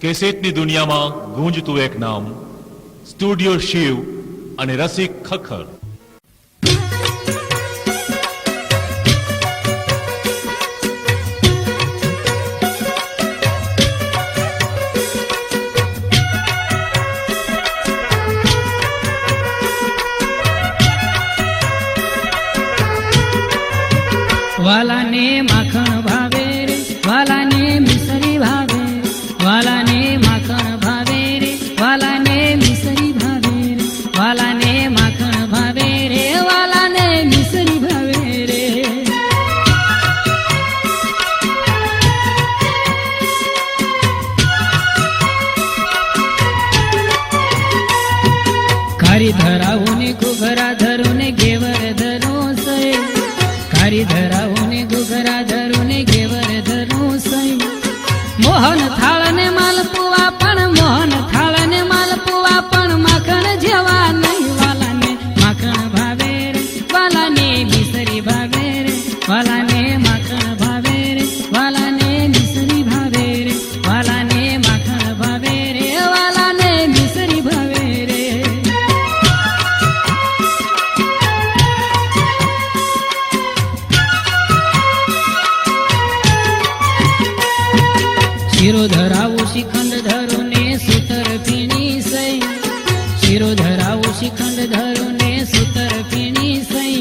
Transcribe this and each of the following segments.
કેસેટની દુનિયામાં ગુંજતું એક નામ, સ્ટુડિયો શિવ અને રસિક ખખર. વાલાને માખણ ભાવે રે, વાલાને મિસરી ભાવે રે, વાલાને માખણ ભાવે રે, વાલાને મિસરી ભાવે રે, વાલાને માખણ ભાવે રે, વાલાને મિસરી ભાવે રે. ખારી ધરાવું ને ઘૂઘરા ધરું ને ઘેવર ધરું સે, ખારી ધરાવું ને ઘૂઘરા ધરું ને ઘેવર ધરું સઈ. મોહન થાળ ને માલપુવા પણ, મોહન થાળ ને માલપુવા પણ માખણ જેવા નહીં. વાલાને માખણ ભાવે રે, વાલાને મિસરી ભાવે રે, વાલાને માખણ ભાવે રે, વાલાને મિસરી ભાવે રે, વાલાને માખણ ભાવે રે, વાલાને મિસરી ભાવે રે. શીરો ધરાવું શ્રીખંડ ધરું ને સૂતર પીણી સઈ, શીરો ધરાવું શ્રીખંડ ધરું ને સૂતર પીણી સઈ.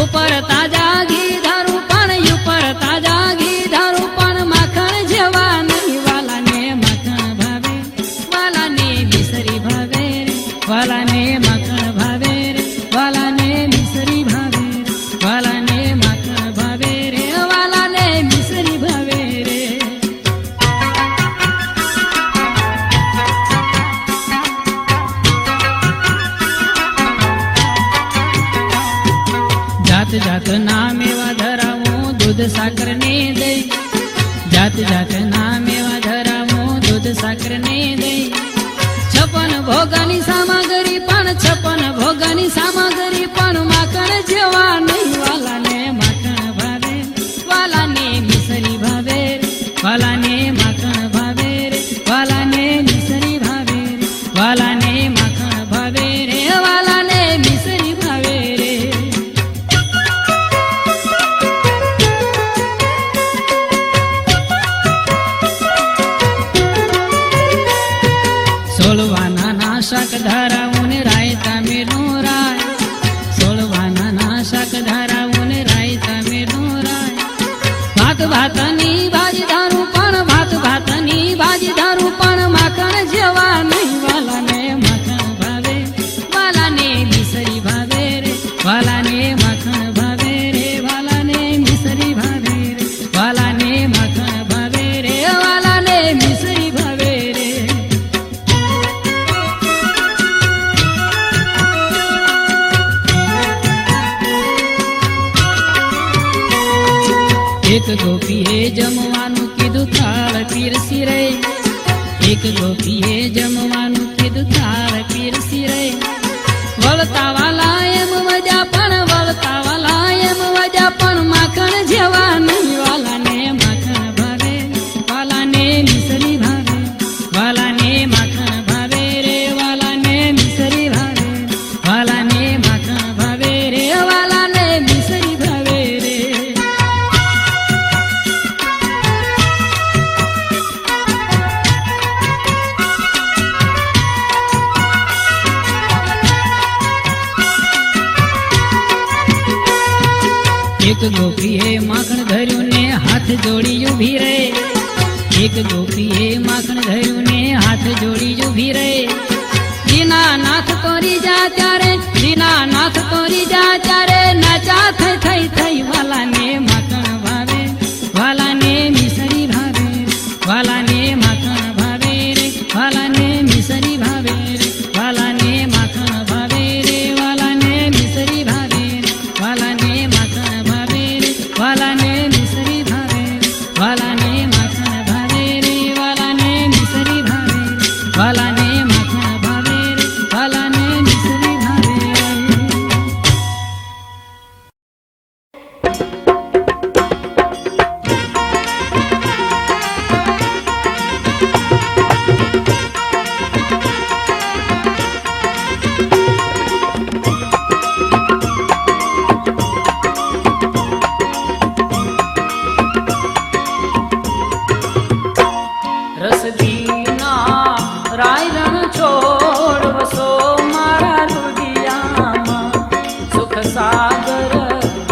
ઉપર તાજા ઘી ધરું પણ, ઉપર તાજા ઘી ધરું પણ માખણ જેવા નહીં. વાલાને માખણ ભાવે, વાલાને મિસરી ભાવે રે, વાલાને માખણ ભાવે રે, વાલાને મિસરી ભાવે રે, વાલાને માખણ ભાવે રે, વાલાને મિસરી ભાવે રે. જાત જાત ના મેવા ધરાવું દૂધ સાકર ને દઈ, જાત જાત ના મેવા ધરાવું દૂધ સાકર ને દઈ. 56 ભોગાની સામગ્રી પણ, 56 ભોગાની સામગ્રી પણ માખણ જેવા નહીં. વાલાને માખણ ભાવે, વાલાને મિસરી ભાવે રે, વાલાને માખણ ભાવે રે, વાલાને મિસરી ભાવે રે, વાલાને માખણ ભાવે રે, વાલાને મિસરી ભાવે રે. સોલવાના ના શાક ધરાવું ને રાયતા મેલું રાય, સોલવાના ના શાક ધરાવું ને રાયતા મેલું રાય. ભાત ભાતની ભાજી ધારું પણ, ભાત ભાતની ભાજી ધારું પણ માખણ જેવા નહીં. વાલાને માખણ ભાવે, વાલાને મિસરી ભાવે રે, વાલાને માખણ ભાવે રે, વાલાને મિસરી ભાવે રે, વાલાને માખણ ભાવે રે, વાલાને મિસરી ભાવે રે. એક ગોપીએ જમવાનું કીધું થાળ પીરસી રે, એક ગોપીએ જમવાનું કીધું થાળ પીરસી રે. વળતા વાલા એમ વજા પણ, વળતા વાલા એમ વજા પણ માખણ જેવા નહીં. વાલાને માખણ ભાવે, વાલાને મિસરી ભાવે, વાલાને માખણ ભાવે રે, વાલાને મિસરી ભાવે, વાલાને માખણ ભાવે રે, વાલાને મિસરી ભાવે રે. એક ગોપીએ માખણ ધર્યું ને હાથ જોડી ઊભી રહે, એક ગોપીએ માખણ ધર્યું ને હાથ જોડી ઊભી રહે. દીનાનાથ તોરી જા ત્યારે, દીનાનાથ તોરી જા ત્યારે નાચા થઈ થઈ થઈ. વાલાને માખણ ભાવે, વાલાને મિસરી ભાવે, વાલાને માખણ ભાવે રે, વાલાને મિસરી ભાવે રે, વાલાને માખણ ભાવે રે, વાલાને મિસરી ભાવે રે, વાલાને માખણ ભાવે રે, વાલાને મિસરી ભાવે રે, વાલાને માખણ ભાવે રે, વાલાને મિસરી ભાવે રે, વાલાને માખણ ભાવે રે, વાલાને મિસરી ભાવે રે. રસદીના રાય રણ છોડ વસો મારા રુદિયામાં સુખ સાગર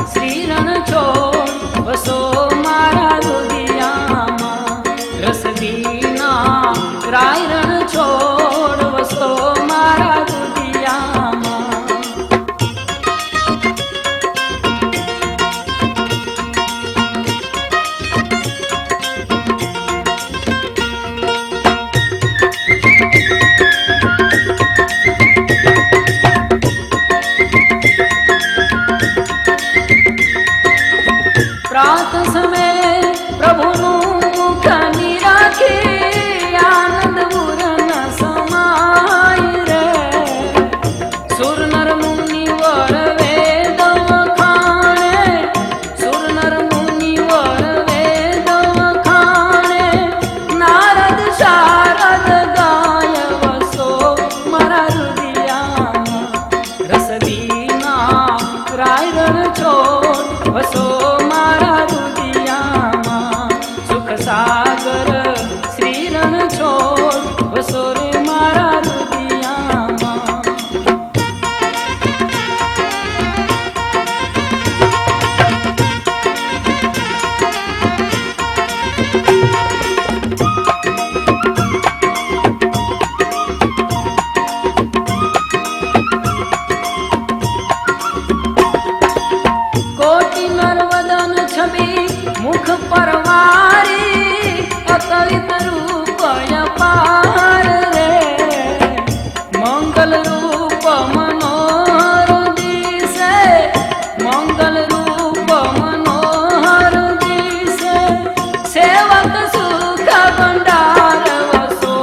શ્રી રણ છોડ વસો મારા રુદિયામાં રસદીના રાય રણ છોડ વસો મારા રુદિયામાં પ્રાત સમયે પ્રભુનું મુખ નિરાખી આનંદ પૂર્ણ સમાય રે સુર નર મુનિ વર વેદ વખાણે સુર નર મુનિ વર વેદ વખાણે નારદ શારદ ગાય વસો મારા રુદિયામાં રસદીના રાય રણ છોડ વસો મારા રુદિયામાં સુખ સાગર શ્રી રણ છોડ વસો રે મારા રુદિયામાં કોટી નર્વદન છબી મુખ પરવારી અકલિત રૂપ અપાર રે મંગલ રૂપ મનોહર દિશે મંગલ રૂપ મનોહર દિશે સેવક સુખ ભંડાર વસો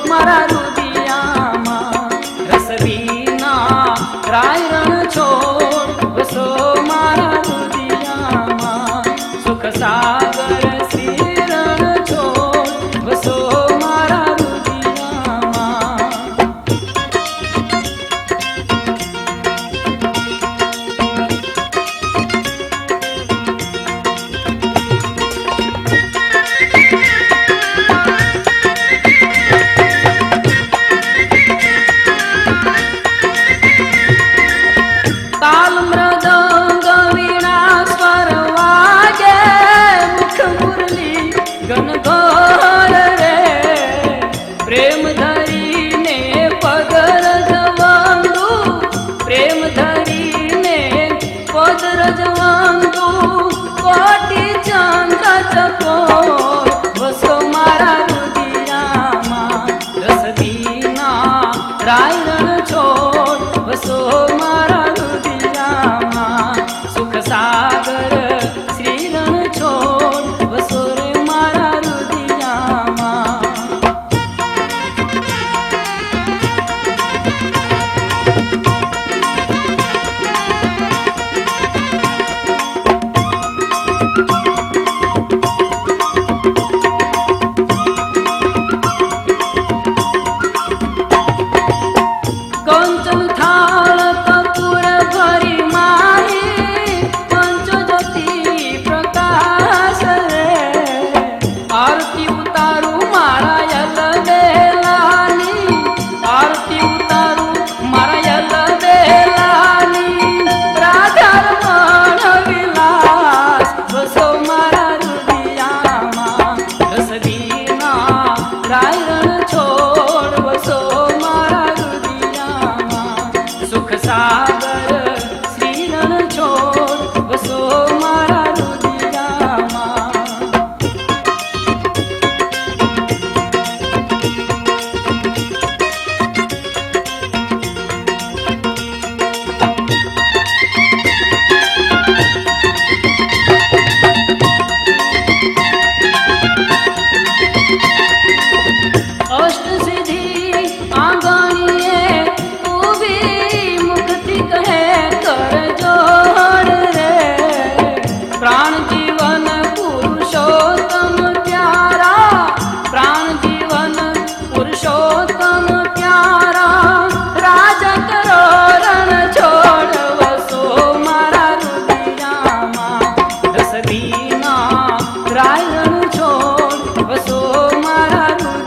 મારા રુદિયામાં રસવીના રાય રણ છોડ વસો મારા રુદિયામાં સુખ સાગર શ્રી રણ છોડ વસો મારા રુદિયામાં તાલ મૃદંગ વીણા સ્વર વાગે મુખ મુરલી ગણગોર રે પ્રેમ ધરીને પદ રજવંદુ પ્રેમ ધરીને પદ રજવંદુ કોટી ચંદ્ર ચકોર વસો મારા રુદિયામાં રસદીના રાય રણ છોડ વસો મારા રુદિયામાં સુખ સાગર શ્રી રણ છોડ વસો રે મારા રુદિયામાં કંચન થાળ કપૂર ભરી માહી પંચજ્યોતિ પ્રકાશ રે આરતી ઉતારું મારા યલ બેલાની આરતી ઉતારું મારા યલ બેલાની રાધારમણ વિલાસ વસો મારા રુદિયામાં રસદીના રાય રણ છોડ વસો મારા રુદિયામાં સુખ સાગર શ્રી રણ છોડ વસો મારા રુદિયામાં અષ્ટ સિદ્ધિ આંગણીએ ઊભી મુખથી કહે કર જોડ રે પ્રાણ જીવન પુરુષોત્તમ પ્યારા પ્રાણ જીવન પુરુષોત્તમ પ્યારા રાજા કરો રણ છોડ વસો મારા રુદિયામાં રસદીના રાય રણ છોડ વસો મારા રુદિયામાં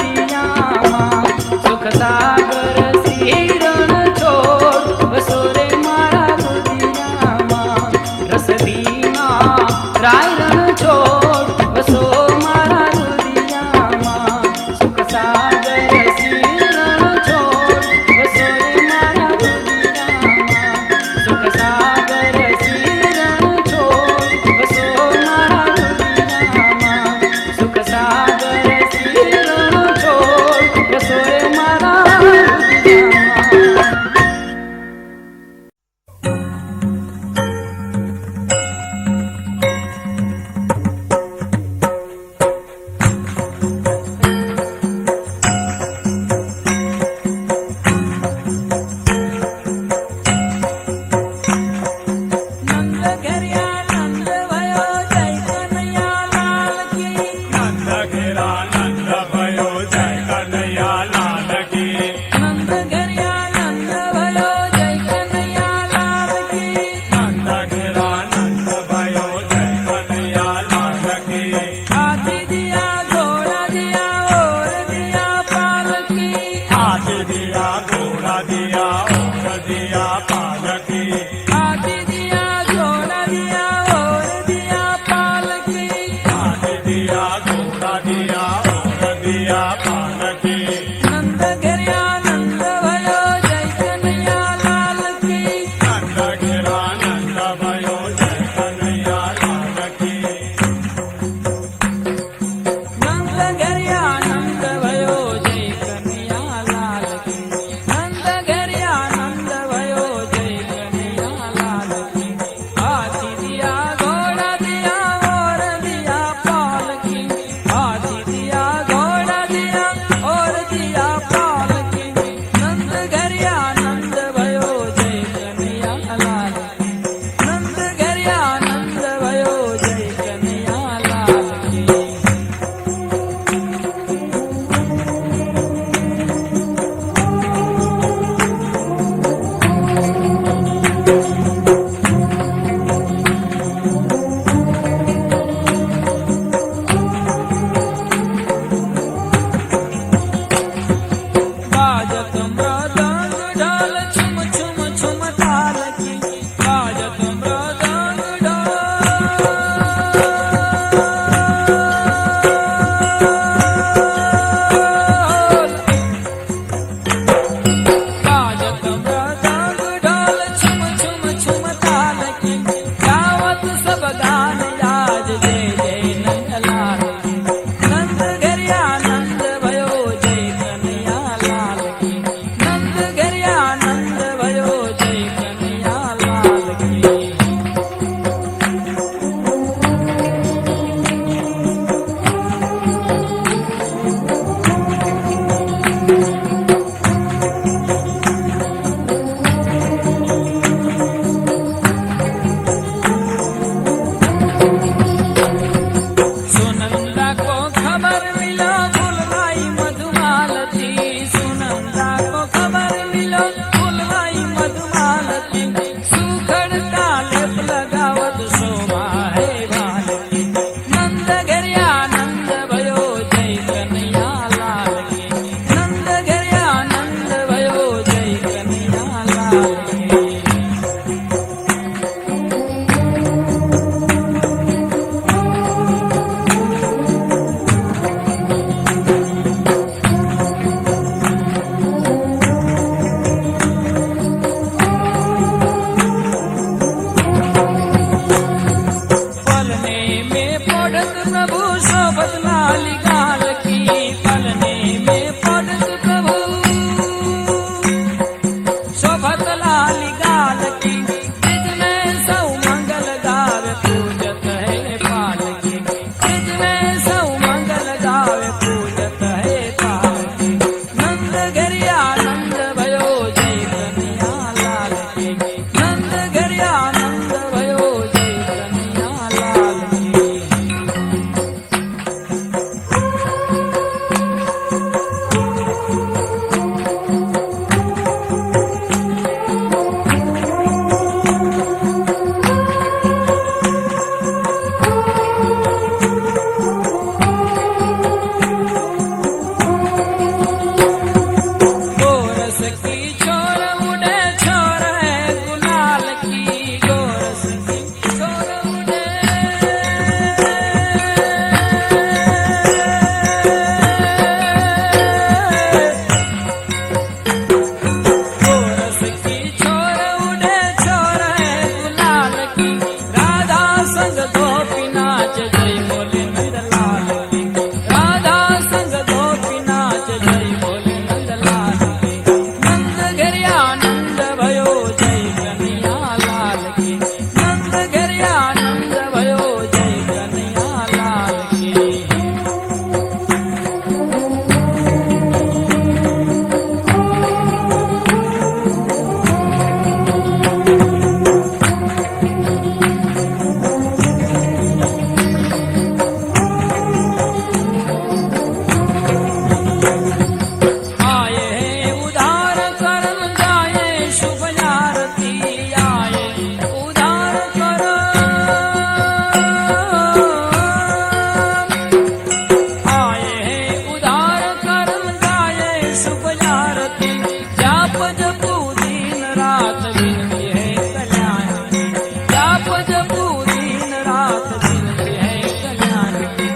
शुभ आरती जाप जपू दिन रात विनती है कल्याण की जाप जपू दिन रात विनती है कल्याण की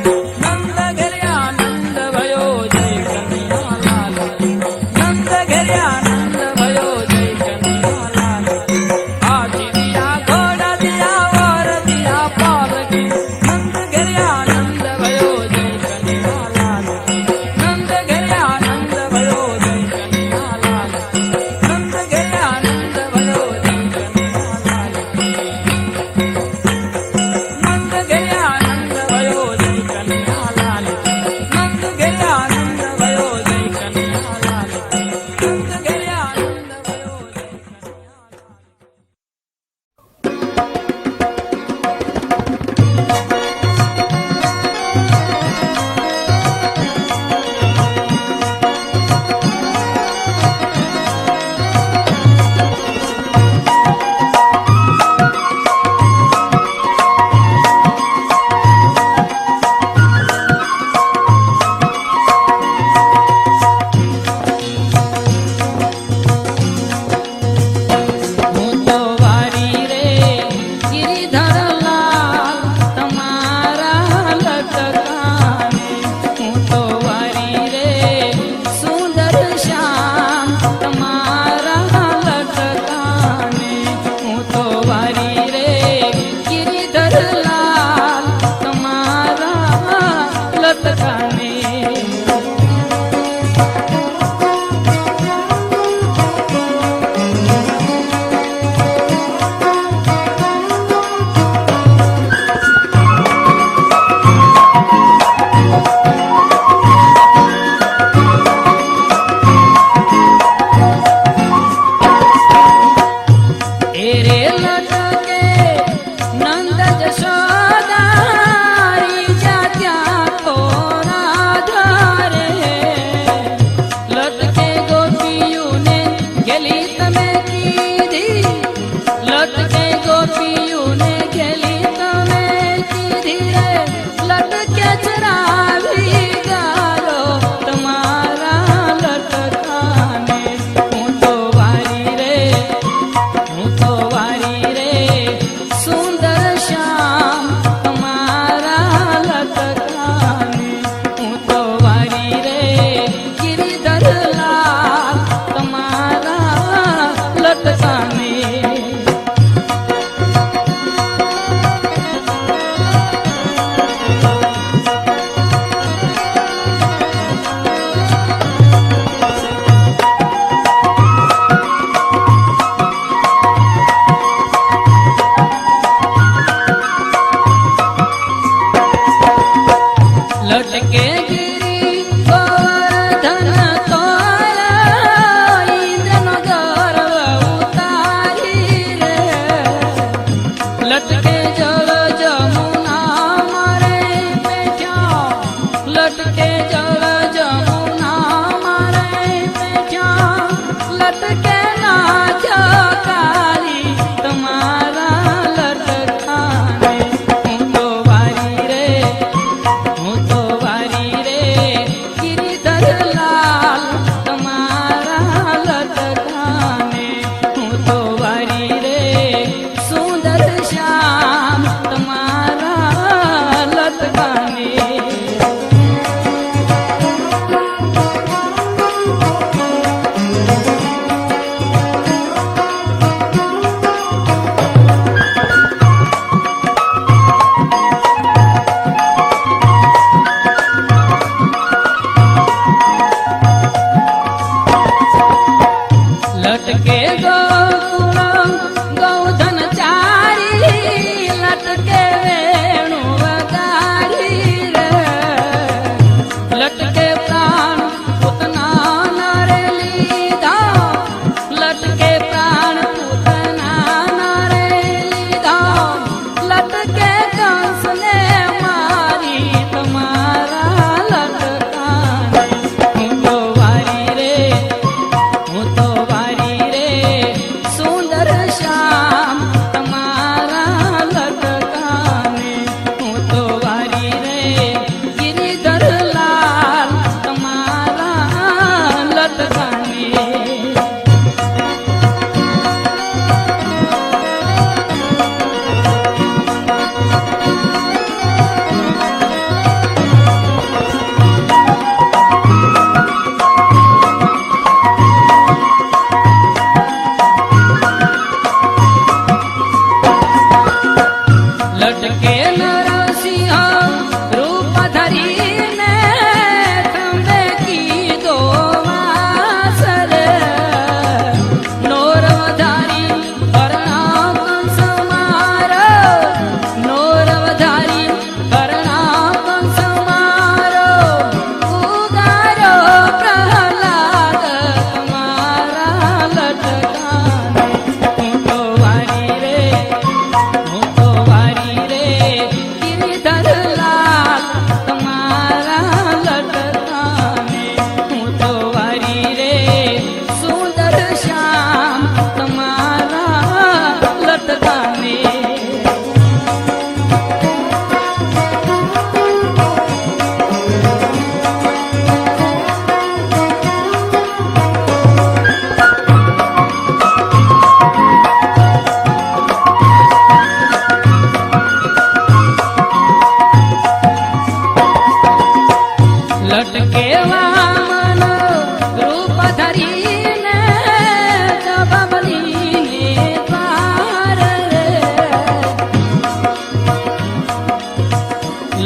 नंद घर्या नंद भयो जय कन्हैया लाल की नंद घर्या नंद भयो जय कन्हैया लाल की हाथी दिया घोड़ा दिया और दिया पालकी नंद घर्या नंद भयो जय कन्हैया लाल की नंद घर्या नंद भयो जय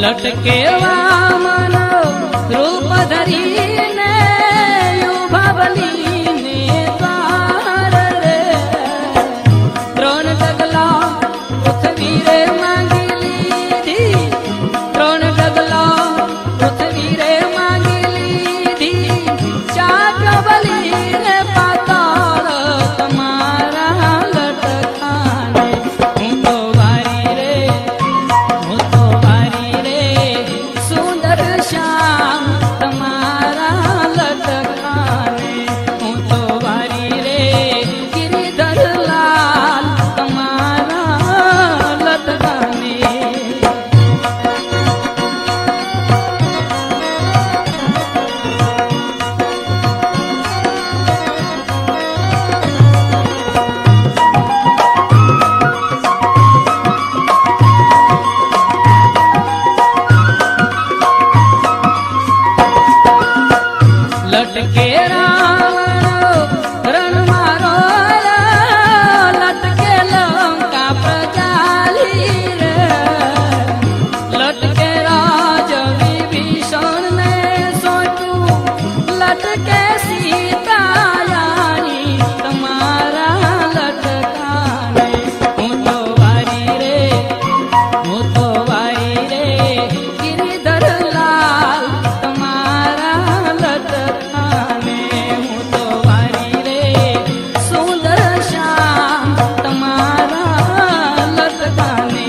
લટકે વામન રૂપ ધરીને ઉભા બનીને દ્વાર રે ત્રણ ડગલા પૃથ્વી રે માંગી લીધી ત્રણ ડગલા પૃથ્વી રે માંગી લીધી ચાક બલી રે પાતાળ તમારા લટકાને હું તો વારી રે હું તો વારી રે સુંદર શ્યામ તમારા લટકાને હું તો વારી રે ગિરિધર લાલ તમારા લટકાને લટકે રાવણ રણ મારો લટકે લંકા પ્રજાલી રે લટકે રાજ વિભીષણ ને સોંપ્યું લટકે સીતાયાની તમારા લટકાને હું તો વારી રે હું તો વારી રે ગિરિધર લાલ તમારા લટકાને હું તો વારી રે સુંદર શ્યામ તમારા લટકાને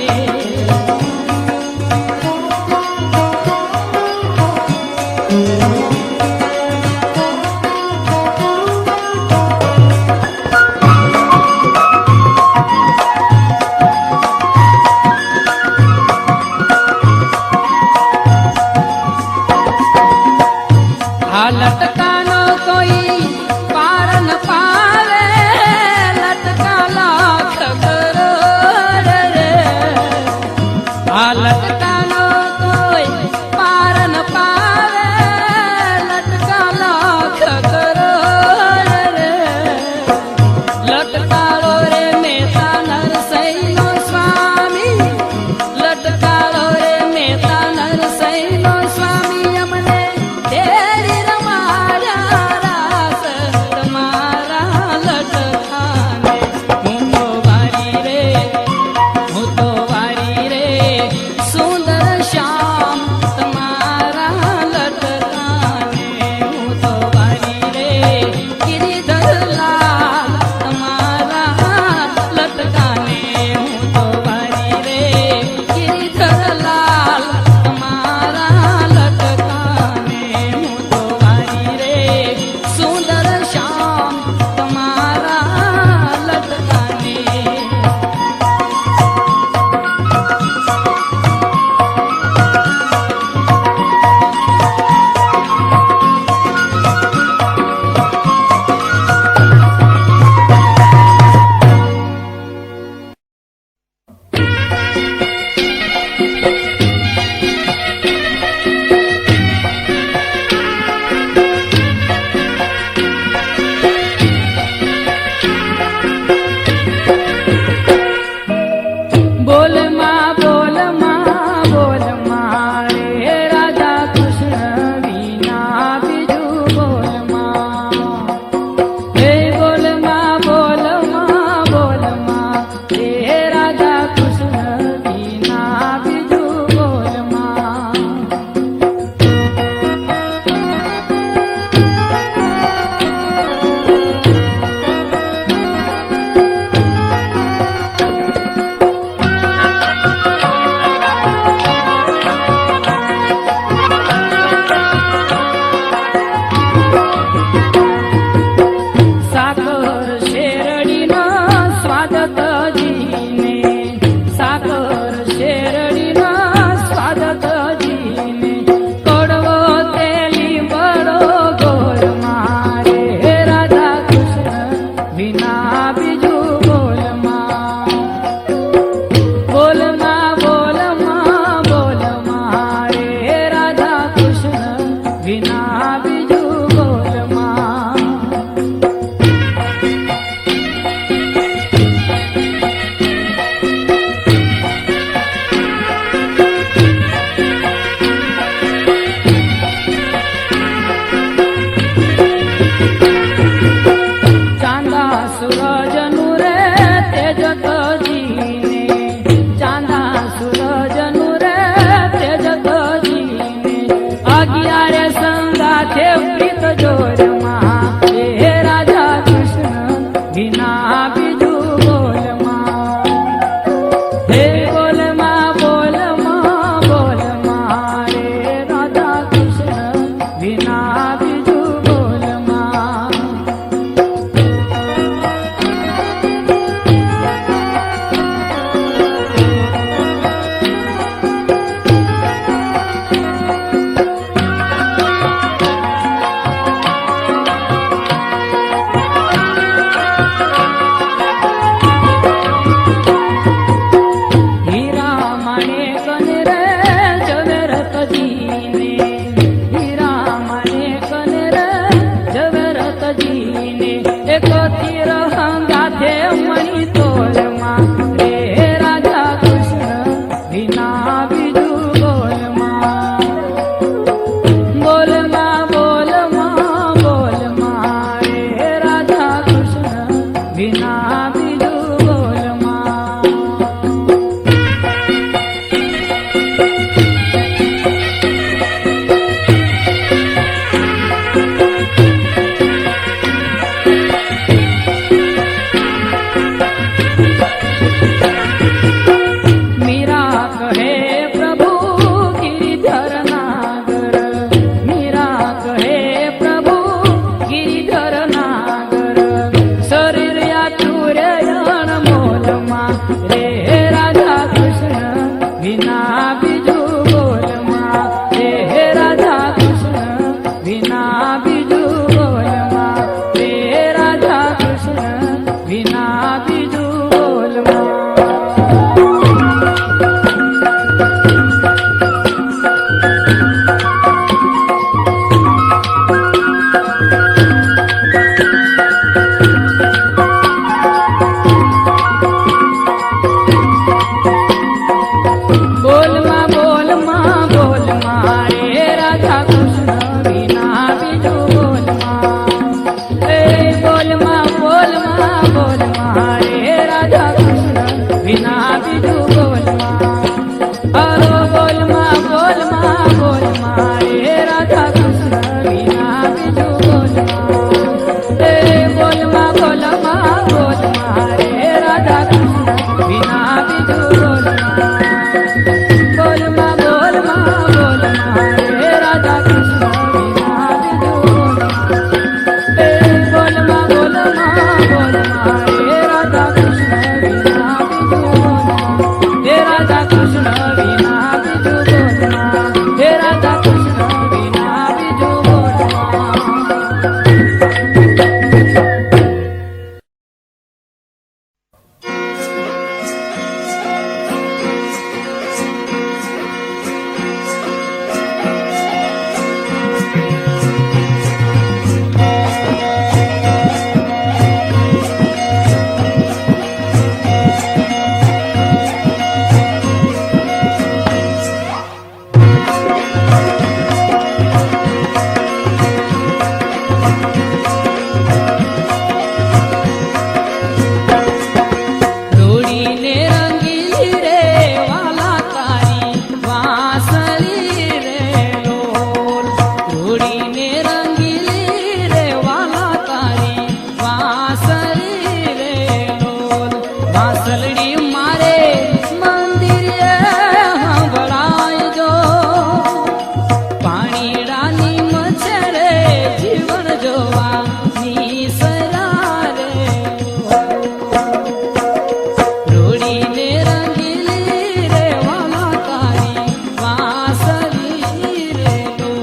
રોડીને રંગીલી રે વાલા તારી વાંસળી રે લોલ. રોડીને રંગીલી રે વાલા તારી વાંસળી રે લોલ. વાંસળી મારે મંદિરે સંભળાયજો. પાણીડાની મચ્છરે જીવન જોવા નિસરા રે. રોડીને રંગીલી રે વાલા તારી વાંસળી રે લોલ.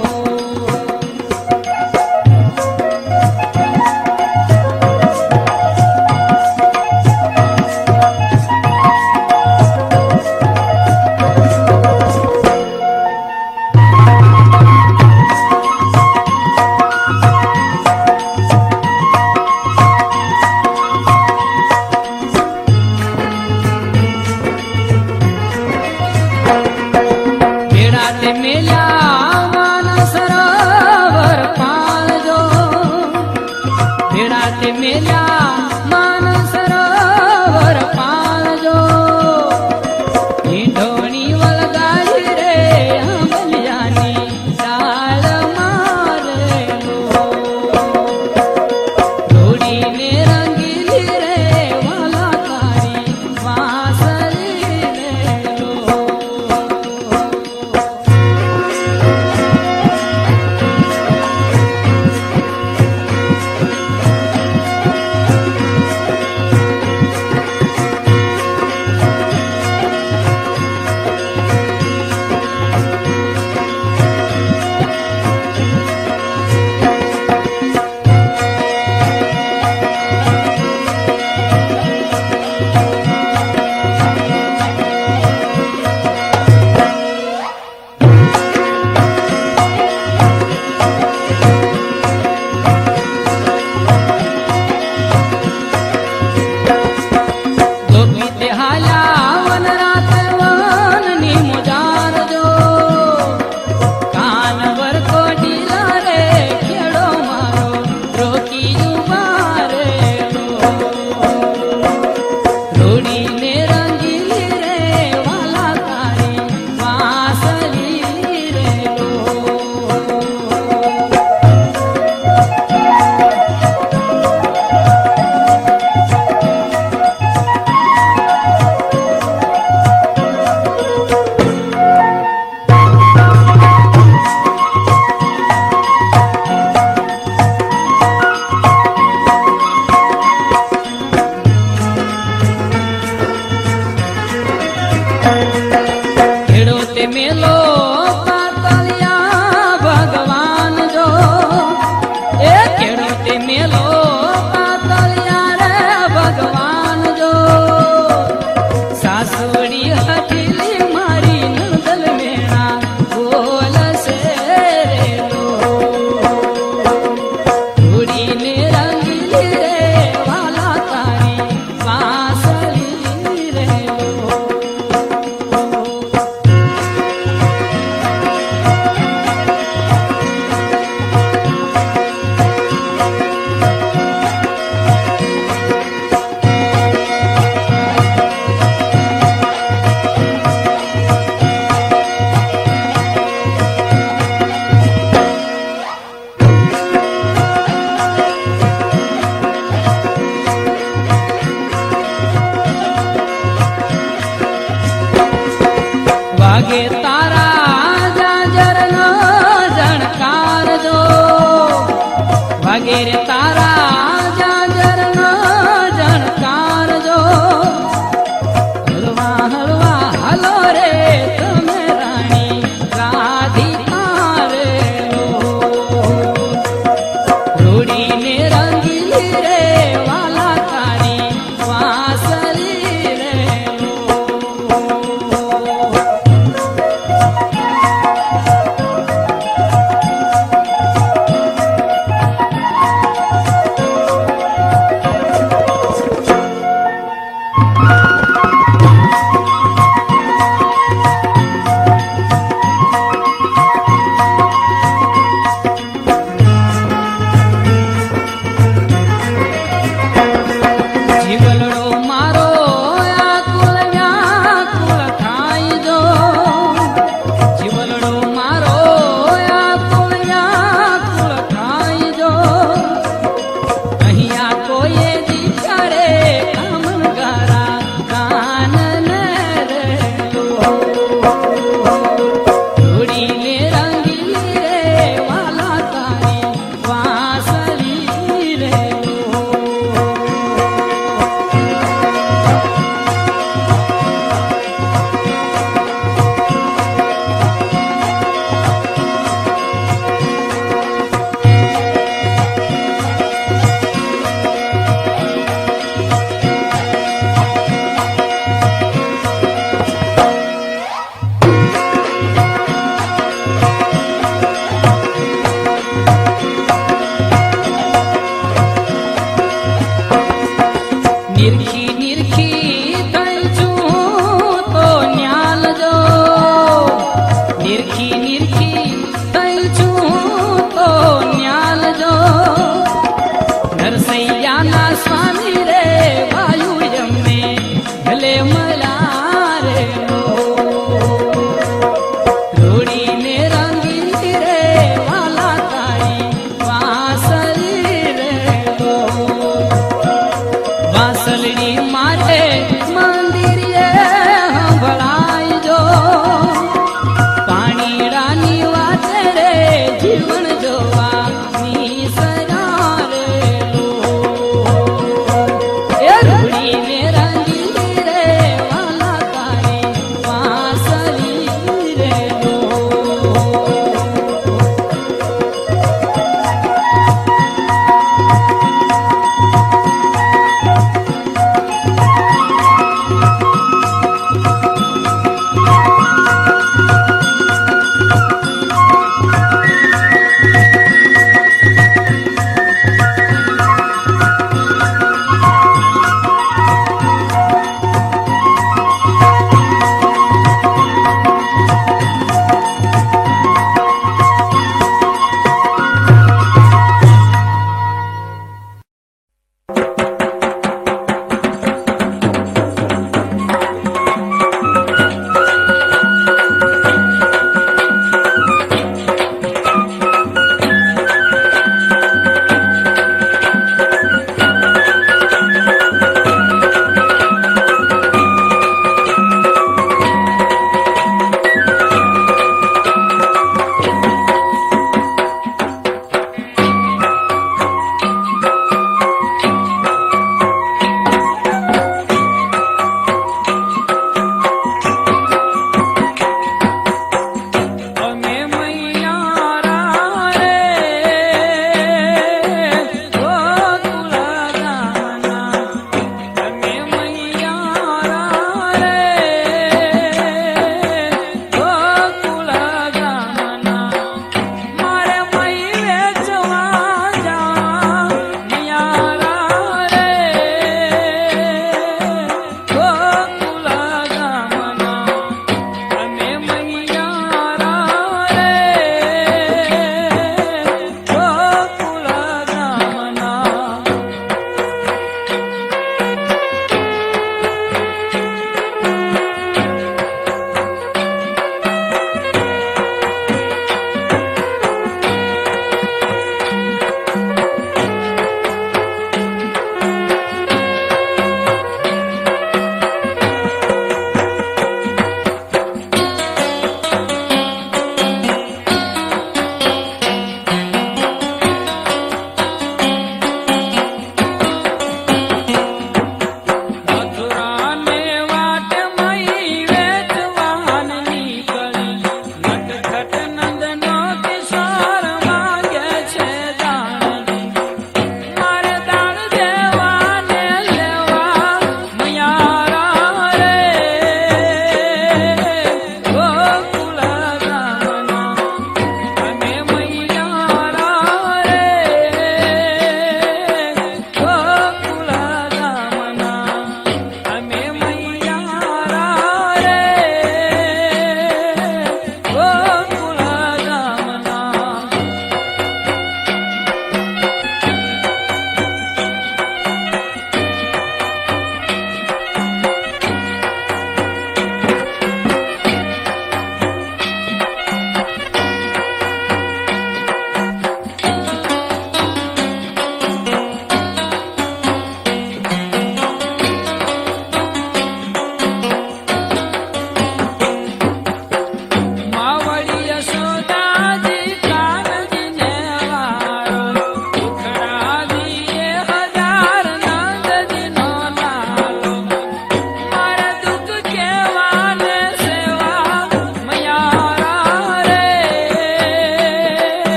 ભેળા તે મેલ્યા માનસ સરોવર પાળજો. ભેળા તે મેલ્યા માનસ સરોવર પાળજો. ઢીંઢોણી વળગાઈ રે આંબલિયાની ડાળ મારે લો. રોડીને રંગીલી રે વાલા તારી વાંસળી રે લો. ગોપી તે હાલ્યા વન રાત વનની મુજારજો. કાન વર કોડીલા રે ખેડો મારો રોકી ઉભા રે લો. રોડીને રંગીલી રે વાલા તારી વાંસળી રે લો. ખેડો તે મેલો પાતળિયા ભગવાન જો. એ ખેડો તે મેલો પાતળિયા રે ભગવાન જો. સાસુડી હઠીલી મારી નંદલ મેણા બોલશે રે લો. રોડીને રંગીલી રે વાલા તારી વાંસળી રે લો. વાગે તારા જાજરનો જણકાર જો. વાગે રે તારા જાજરનો જણકાર જો. હળવા હળવા હાલો રે તમે રાણી રાધિકા રે લો. રોડીને રંગીલી રે વાલા તારી વાંસળી રે લો.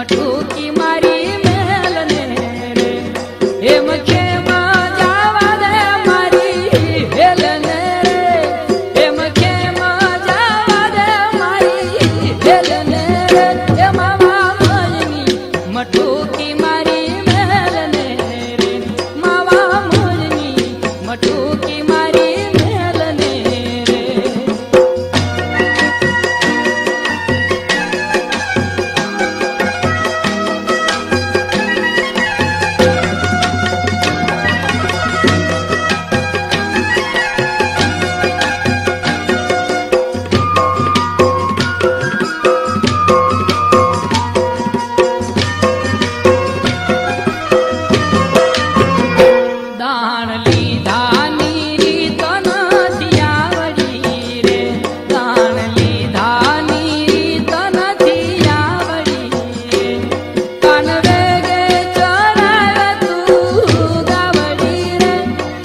મટુકી મારી મેલને રે એમ ખેમાં જાવા દે મારી હેલને રે એમ ખેમાં જાવા દે મારી હેલને રે એ માવા મોજની મટુકી મારી મેલને રે માવા મોજની મટુકી મારી મેલને રે દાણ લીધાની રીત નથી આવડી રે દાણ લીધાની રીત નથી આવડી કાન વેગે ચરાવે તું ગાવડી રે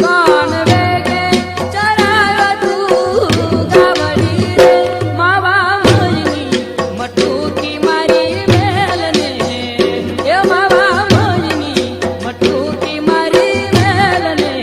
કાન વેગે ચરાવે તું ગાવડી રે માવા મોજની મટુકી મારી મેલને એ માવા મોજની મટુકી મારી મેલને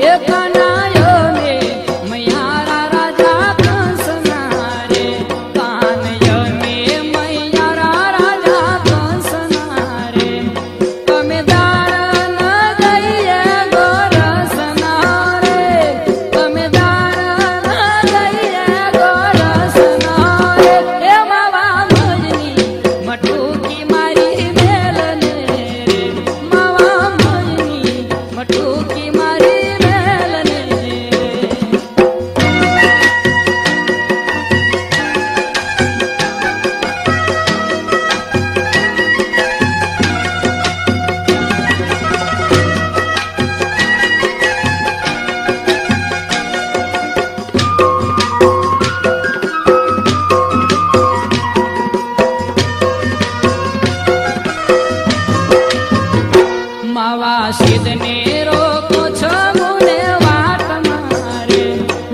એ કનાયો ને મૈયારા રાજા કંસના રે કાનયો ને મૈયારા રાજા કંસના રે તમે દાણ ન દઈએ ગોરસના રે તમે દાણ ન દઈએ ગોરસના રે એ માવા મોજની મટુકી મારી મેલને રે માવા મોજની મટુકી મારી મેલને માવા સિદ્ધને રોકો છો મુને વાટ મારે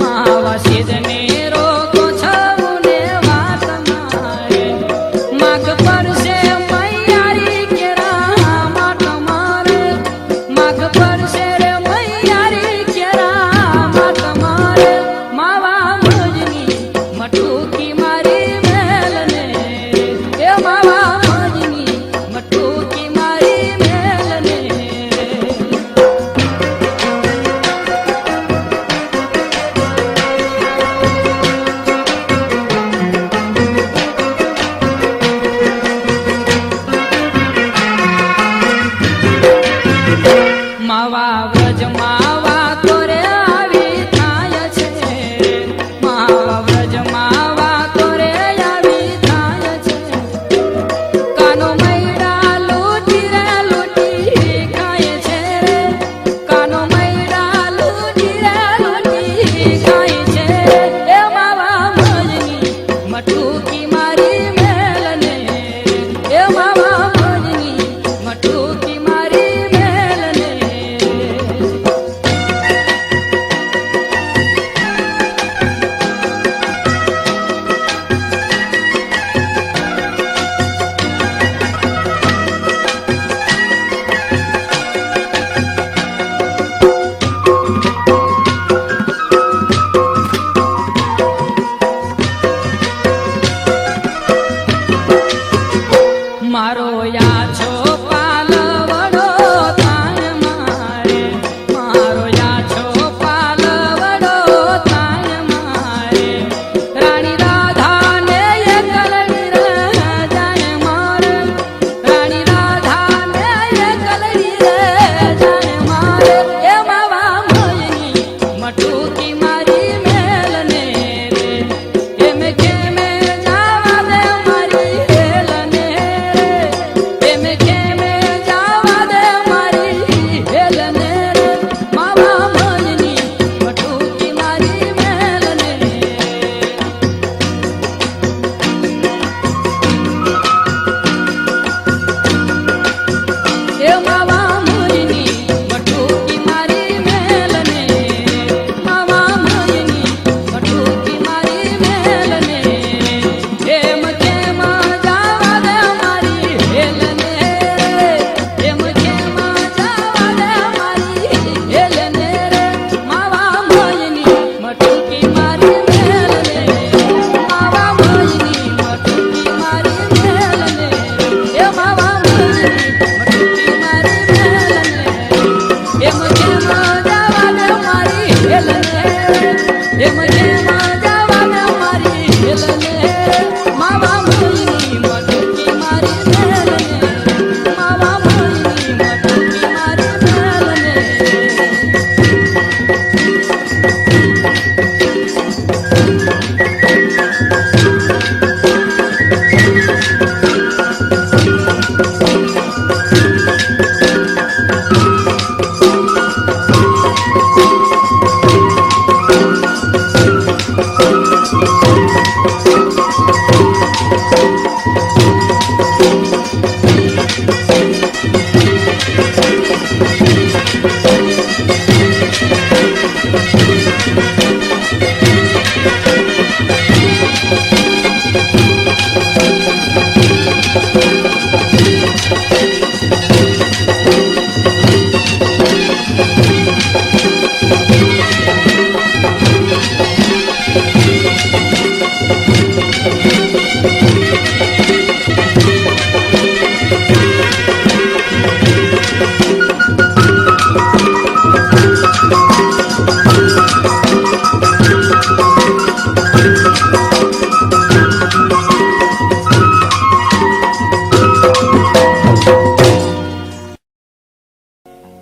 માવા સિદ્ધને રોકો છો મુને વાટ મારે માગ પરસે મૈયારી કેરા માટ મારે માગ પરસે રે મૈયારી કેરા માટ મારે માવા મોજની મટુકી મારી મેલને એ માવા મોજની મટુકી મારી મેલને માવા વ્રજ માવા તોરે આવી થાય છે માવા વ્રજ માવા તોરે આવી થાય છે કાનો મૈડા લૂટી રે લૂટી ખાય છે રે કાનો મૈડા લૂટી રે લૂટી ખાય છે એ માવા મોજની મટુકી મારી મેલને એ માવા મોજની મટુકી મારી મેલને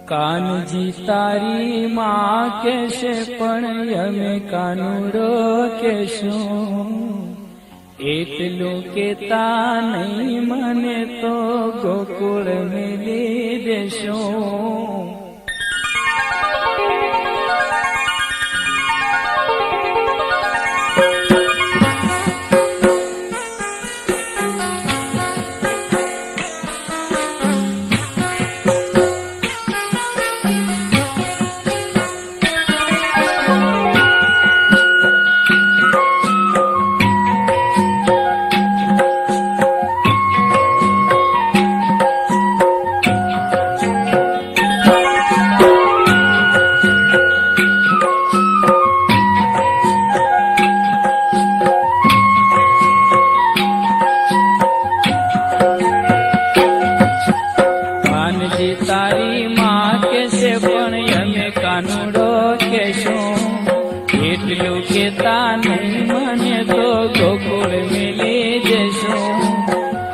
કાનજી તારી માં કેશે પણ અમે કાનુડો કેશું એટલું કેતા નહીં મને તો ગોકુળ મેલી દેશો તારી માં કેશે પણ અમે કાનુડો કેશું એટલું કેતા નહીં મને તો ગોકુળ મેલી જશું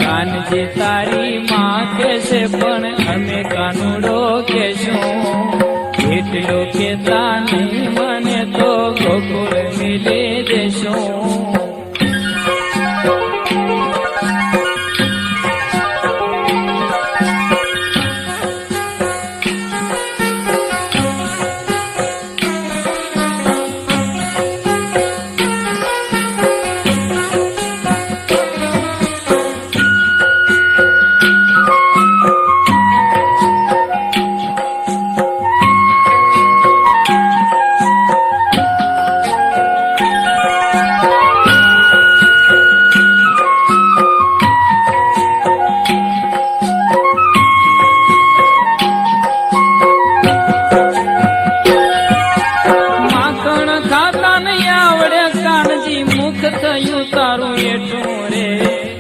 કાનજી તારી માં કેશે પણ અમે કાનુડો કેશું એટલું કેતા નહીં મને તો ગોકુળ મેલી જશું થયું તારું એઠું રે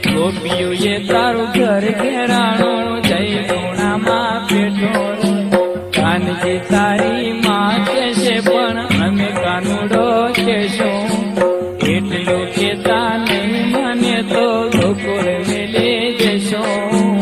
ગોપીઓ એ તારું ઘર ઘેરાણું જઈ ગુણામાં પેઠો રે કાનજી તારી માં કેશે પણ અમે કાનુડો કેશું એટલું કેતા નહીં મને તો ગોકુળ મેલી જશું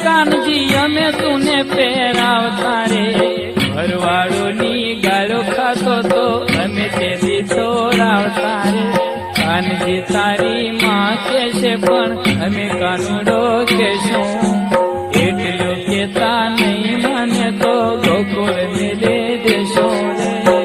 કાનજી અમે તુને પહેરાવતા રે ઘરવાળોની ગાળો ખાતો તો અમે તેથી છોડાવતા રે કાનજી તારી માં કેશે પણ અમે કાનુડો કેશું એટલું કેતા નહીં મને તો ગોકુળ મેલી દેશો રે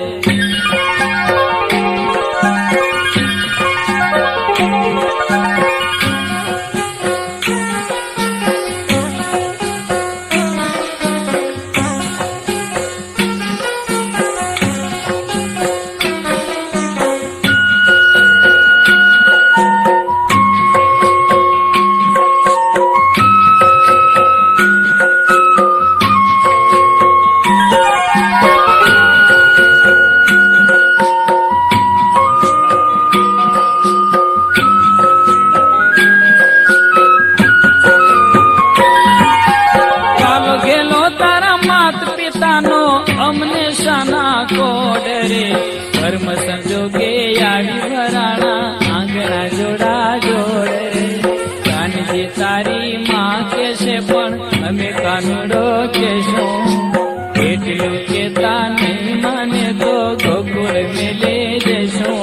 અમને શાના કોડ રે ધર્મ સંજોગે આવી ભરાણા આંગણા જોડા જોડ રે તારી માં કેશે પણ અમે કાનુડો કેશું. એટલું કેતા નહીં માને તો ગોકુળ મેલે જશું.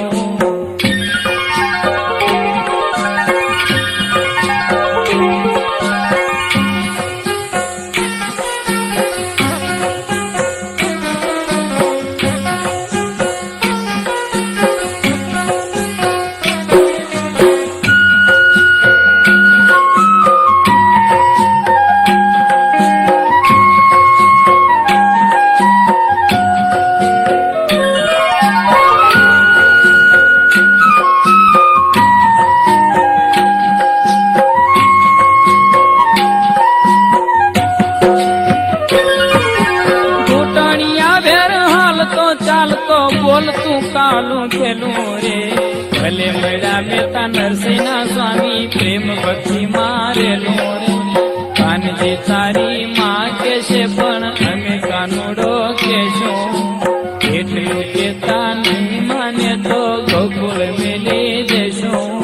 બોલતું કાલું ખેલું રે ભલે મળ્યા મેતા નરસિંહના સ્વામી પ્રેમ ભક્તિ મારેલું રે. કાનજી તારી માં કેશે પણ અમે કાનુડો કેશું. એટલું કેતા નહીં માને તો ગોકુળ મેલી જશું.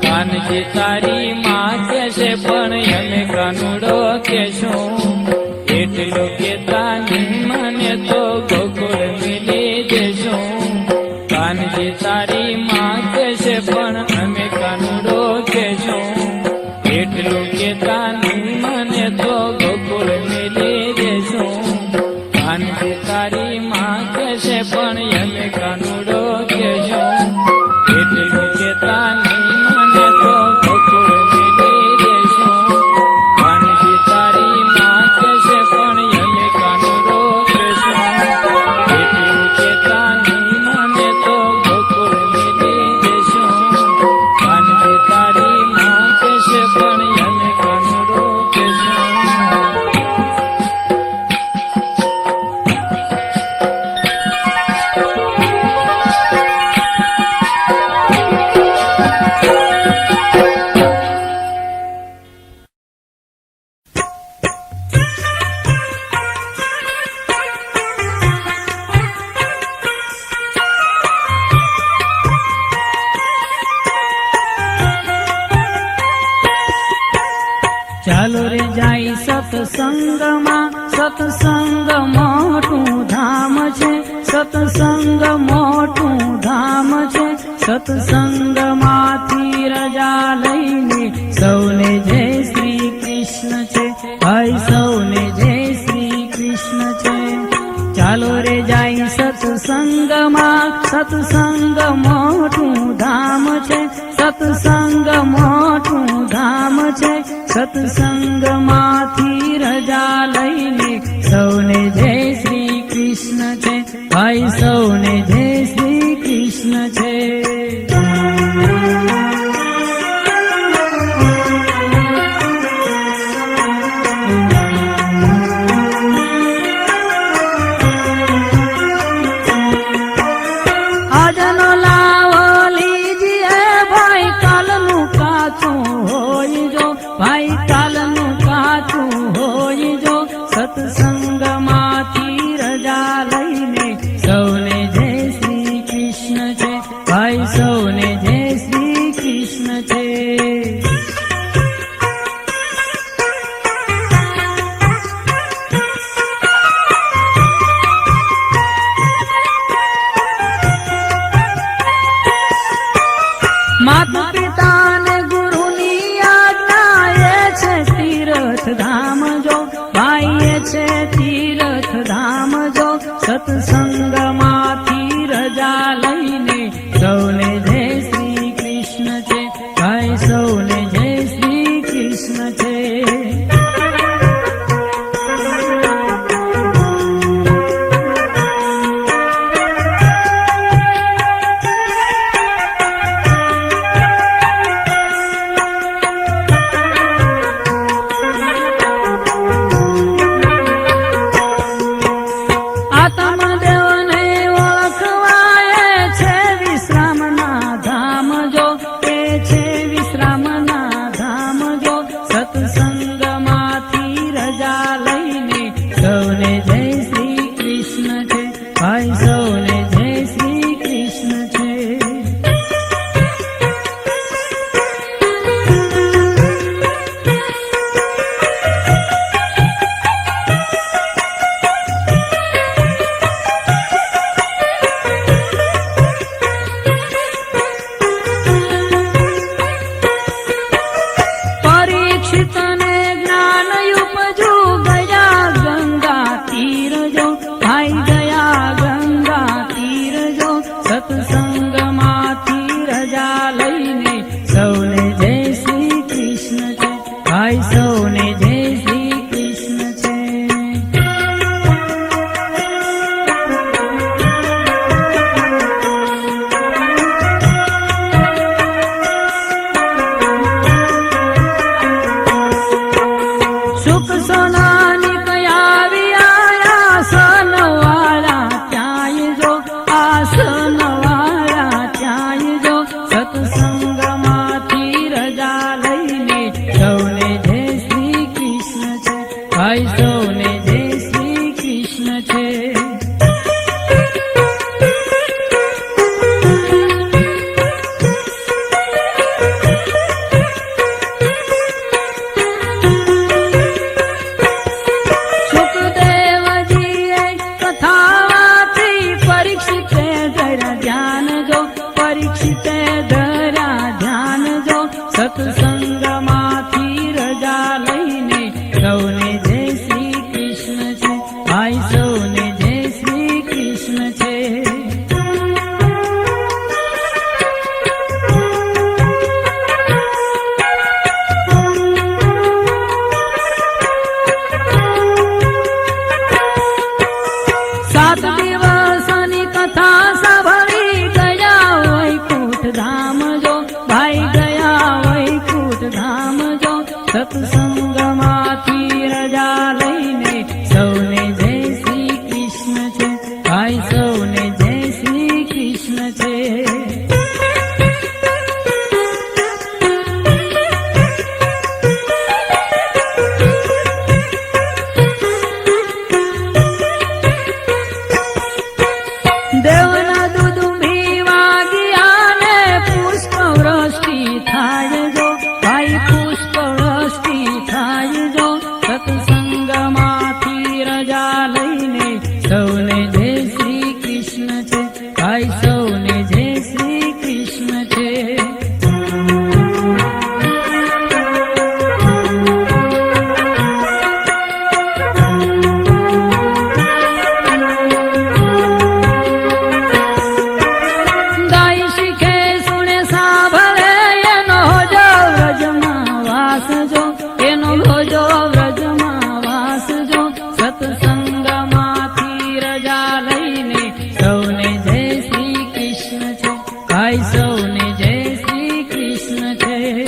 કાનજી તારી માં કેશે પણ અમે કાનુડો કેશું. એટલું કેતા નહીં માને તો ગોકુળ મેલી જશું. કાનજી તારી માં કેશે પણ અમે કાનુડો કેશું. એટલું કેતા નહીં માને તો ગોકુળ મેલી જશું. કાનજી તારી માં કેશે પણ અમે કાનુડો કેશું. એટલું કેતા નહીં માને તો ગોકુળ મેલી જશું. કાનજી તારી માં કેશે પણ અમે કાનુડો કેશું. એટલું કેતા નહીં માને તો ગોકુળ મેલી જશું. કાનજી તારી માં કેશે પણ અમે કાનુડો કેશું. ચાલો રે જાય સત્સંગમાં, સત્સંગ મોટું ધામ છે, સત્સંગ મોટું ધામ છે. સત્સંગમાંથી રજા લઈને સૌને જય શ્રી કૃષ્ણ છે, ભાઈ સૌને જય શ્રી કૃષ્ણ છે. ચાલો રે જાય સત્સંગમાં, સત્સંગ મોટું ધામ છે, સત્સંગ મોટું ધામ છે. સત્સંગમાંથી રજા લઈને સૌને જય શ્રી કૃષ્ણ છે, ભાઈ સૌને જય શ્રી કૃષ્ણ છે. આજનો લાવો લીજીએ ભાઈ, કાલનું કાચું હોય જો, ભાઈ કાલનું કાચું હોય જો. સત્સંગમાંથી રજા લઈને સૌને જય શ્રી કૃષ્ણ છે, ભાઈ સૌને જય શ્રી કૃષ્ણ છે. માતા પિતાને ગુરુની આજ્ઞા એ છે તીર્થ ધામ જો, ભાઈ એ છે તીર્થ ધામ જો. સત્સંગમાંથી રજા લઈને સૌને જય શ્રી કૃષ્ણ છે, ભાઈ સૌને જય શ્રી કૃષ્ણ છે. આત્મદેવને ઓળખવાય છે વિશ્રામના ધામ જો, એ છે વિશ્રામના સત્સંગમાંથી રજા લઈને સૌને જય શ્રી કૃષ્ણ છે. ભાઈ સૌને જય શ્રી કૃષ્ણ છે. સાત દિવસની કથા સાંભળી ગયા વૈકુંઠ ધામ જો. ભાઈ ગયા વૈકુંઠ ધામ જો. સત્સંગમાંથી રજા લઈને સૌને જય શ્રી કૃષ્ણ છે. ભાઈ સૌને જય શ્રી કૃષ્ણ છે. દેવના દૂધ પીવા ગયા ને પુષ્પ વૃષ્ટિ થાય જો. ભાઈ પુષ્પ વૃષ્ટિ થાય જો. સત્સંગમાંથી રજા લઈને સૌને જય શ્રી કૃષ્ણ છે. ભાઈ સૌને જય શ્રી કૃષ્ણ છે. ગાય શીખે સુણે સાંભળે એનો હોજો વ્રજમાં વાસ જો. એનો હોજો વ્રજમાં વાસ જો. સત્સંગમાંથી રજા લઈને સૌને જય શ્રી કૃષ્ણ છે. ભાઈ સૌને જય શ્રી કૃષ્ણ છે.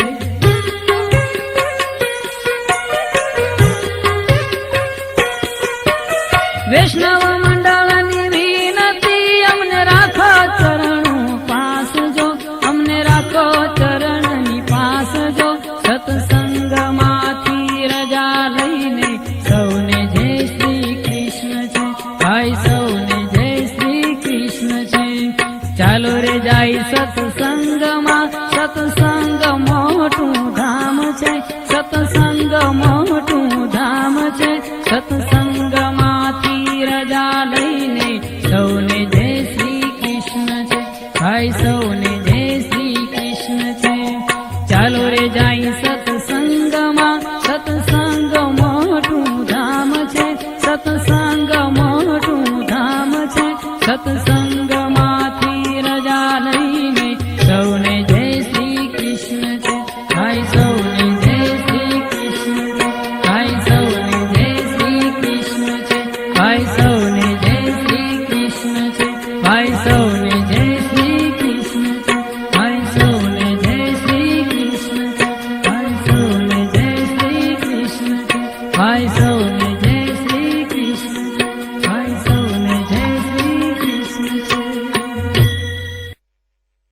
વૈષ્ણવ મંડળની વિનતી અમને રાખો ચરણો પાસ જો. અમને રાખો ચરણની પાસ જો. સત્સંગમાંથી રજા લઈને સૌને જય શ્રી કૃષ્ણ છે. ભાઈ સૌને જય શ્રી કૃષ્ણ છે. ચાલો રે જાય સત્સંગમાં. સત્સંગ મોટું ધામ છે. સત્સંગ મોટું ધામ છે. સત્સંગમાંથી રજા લઈને સૌને જય શ્રી કૃષ્ણ છે. ભાઈ સૌને જય શ્રી કૃષ્ણ છે. ચાલો રે જાય સત્સંગમાં. સત્સંગ મોટું ધામ છે. સત્સંગ મોટું ધામ છે. સત્સંગમાંથી રજા લઈને સૌને જય શ્રી કૃષ્ણ છે. ભાઈ સૌને જય શ્રી કૃષ્ણ છે. ભાઈ સૌને જય શ્રી કૃષ્ણ છે. ભાઈ સૌને જય શ્રી કૃષ્ણ છે. ભાઈ સૌને જય શ્રી કૃષ્ણ છે. ભાઈ સૌને જય શ્રી કૃષ્ણ છે. ભાઈ સૌને જય શ્રી કૃષ્ણ છે. ભાઈ સૌને